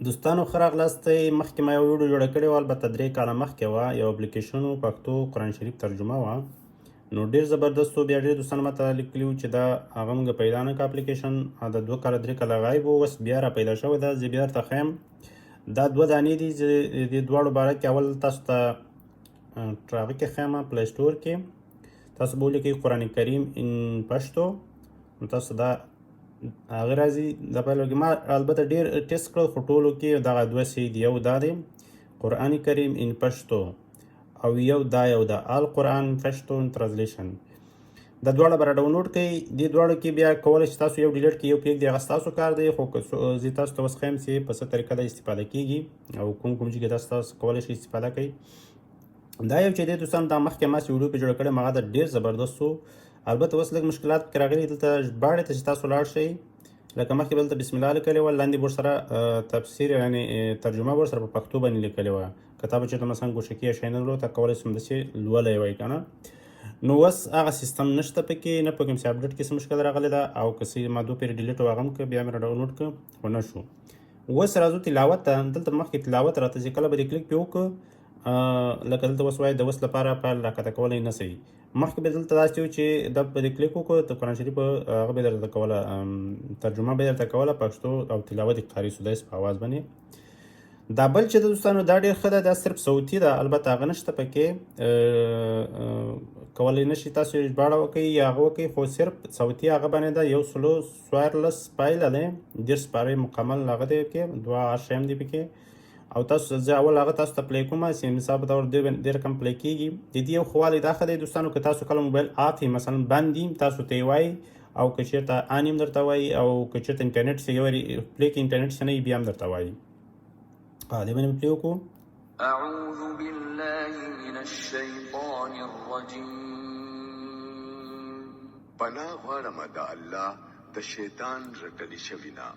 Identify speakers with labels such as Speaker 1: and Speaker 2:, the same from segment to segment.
Speaker 1: دوستانو ښه راغلاستئ. مخکې ما یو ویډیو جوړه کړې وه، البته 3 کاله مخکې وه. یو اپلیکیشن و، پښتو قرآن شریف ترجمه وه. نو ډېر زبردست و. بیا ډېر دوستانو ماته لیکلي وو چې دا هغه موږ پیدا نه کړه اپلیکیشن. د 2 کاله 3 کاله غایب و، اوس بیا را پیدا شوی ده. زه بیا درته ښیم. دا 2 دانې دي. زه د دې دواړو باره کې اول تاسو ته هغه کې ښیم، پلی سټور کې تاسو به ولیکئ قرآن کریم ان پښتو. نو تاسو دا هغه راځي. د پیل کې ما البته ډېر ټیسټ کړل، خو ټولو کې دغه 2 سي دي. یو دا دی قرآن کریم ان پښتو، او یو دا آل قرآن پښتو ترانسلیشن. دا دواړه به را ډاونلوډ کړئ. دې دواړو کې بیا کولی شئ تاسو یو ډیلیټ کړئ، یو پرېږدئ، هغه ستاسو کار دی. خو زه تاسو ته اوس ښیم چې په څه طریقه دا استفاده کېږي او کوم چې دا تاسو کولی شئ استفاده کوئ. دا یو چې دی دوستانو، دا مخکې ما چې ویډیو پې جوړه کړې وم، هغه د ډېر زبردست و. البته اوس لږ مشکلات پکې راغلي. دلته ژباړې ته چې تاسو لاړ شئ، لکه مخکې به دلته بسم الله لیکلې وه، لاندې به ورسره تفسیر یعنې ترجمه به ورسره په پښتو باندې لیکلې وه. که تا به چېرته مثلا ګوشکي یا شی نه درلود، ته کولی شم داسې لولی وای که نه. نو اوس هغه سیستم نشته پکې، نه پوهېږم چې اپډیټ کې څه مشکل راغلی ده، او که څه ما 2 پېرې ډیلیټ و هغه هم کړه، بیا مې را ډاونلوډ کړه، خو نه شو. اوس راځو تلاوت ته. دلته مخکې تلاوت راته چې کله به دې کلیک پې وکړو، لکه دلته اوس وایي د اوس لپاره فایل راښکته کولی نه شئ. مخکې به دلته داسې و چې دا به دې کلیک وکړو، د قرآن شریف هغه به یې درته کوله، ترجمه به یې درته کوله پښتو، او تلاوت یې قاري سو داسې په آواز باندې. دا بل چې د دوستانو دا ډېر ښه ده، دا صرف صوتي ده. البته هغه نشته پکې، کولی نه شئ تاسو ژباړه وکئ یا هغه وکئ، خو صرف صوتي هغه باندې ده. 114 فایله دی، 10 سپارې مکمل هغه دی پکې، 2 شیان دي پکې. او تاسو زه اول هغه تاسو ته پلی کوم چې مثال په ډول ډېر کم پلی کېږي. د دې یو ښه والی دا ښه دی دوستانو، که تاسو کله موبایل آف وي، مثلا بند وي، تاسو ته یې وایي، او که چېرته آن هم درته وایي، او که چېرته انټرنېټ چې یو پلی کې انټرنېټ چې نه وي، بیا هم درته وایي. دې باندې مې پلی وکړو.
Speaker 2: أعوذ بالله من الشيطان الرجيم.
Speaker 3: پناه غواړم د الله د شیطان رټلی شوي نه.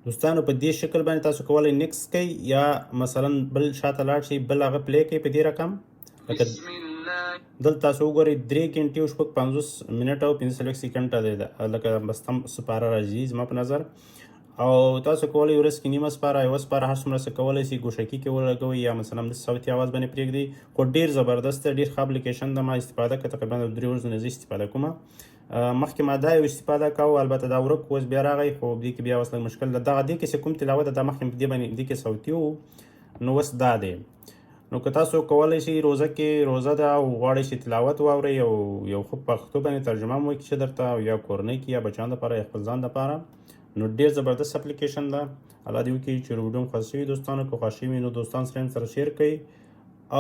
Speaker 1: دوستانو په دې شکل باندې تاسو کولی نیکس کوئ، یا مثلا بل شاته لاړ شئ، بل هغه پلی کوئ په دې رقم. لکه دلته تاسو وګورئ 3 ګنټې او 50 منټه او 45 سیکنډه دی، لکه بس هم سپاره راځي زما په نظر. او تاسو کولی ورځ کې نیمه سپاره، یوه سپاره، هر څومره څه کولی شئ. ګوشکي کې ولګوئ یا مثلا د صوتي آواز باندې پرېږدئ. خو ډېر زبردست دی، ډېر ښه اپلیکیشن ده. ما استفاده کړه، تقریبا د 3 ورځو نه زه استفاده کومه. مخکې ما دا یو استفاده کوو، البته دا ورک اوس بیا راغی، خو دې کې بیا اوس لږ مشکل ده. دغه دې کې چې کوم تلاوت ده، دا مخکې په دې باندې دې کې صوتي و، نو اوس دا دی. نو که تاسو کولی شئ روزه کې روزه ده او غواړئ چې تلاوت واورئ، او یو ښه پښتو باندې ترجمه هم وکړي درته، او یا کورنۍ کې یا بچیانو دپاره یا خپل ځان دپاره، نو ډېر زبردست اپلیکیشن ده. الله دې وکړي چې ویډیو هم خوښ شوي دوستانو. که خوښ شوي نو دوستانو سره هم سره شیر کړئ،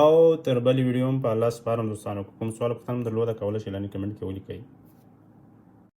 Speaker 1: او تر بلې ویډیو هم په الله سپارم دوستانو. که کوم سوال پوښتنه هم درلوده، کولی شئ لاندې کمنټ کې ولیکئ.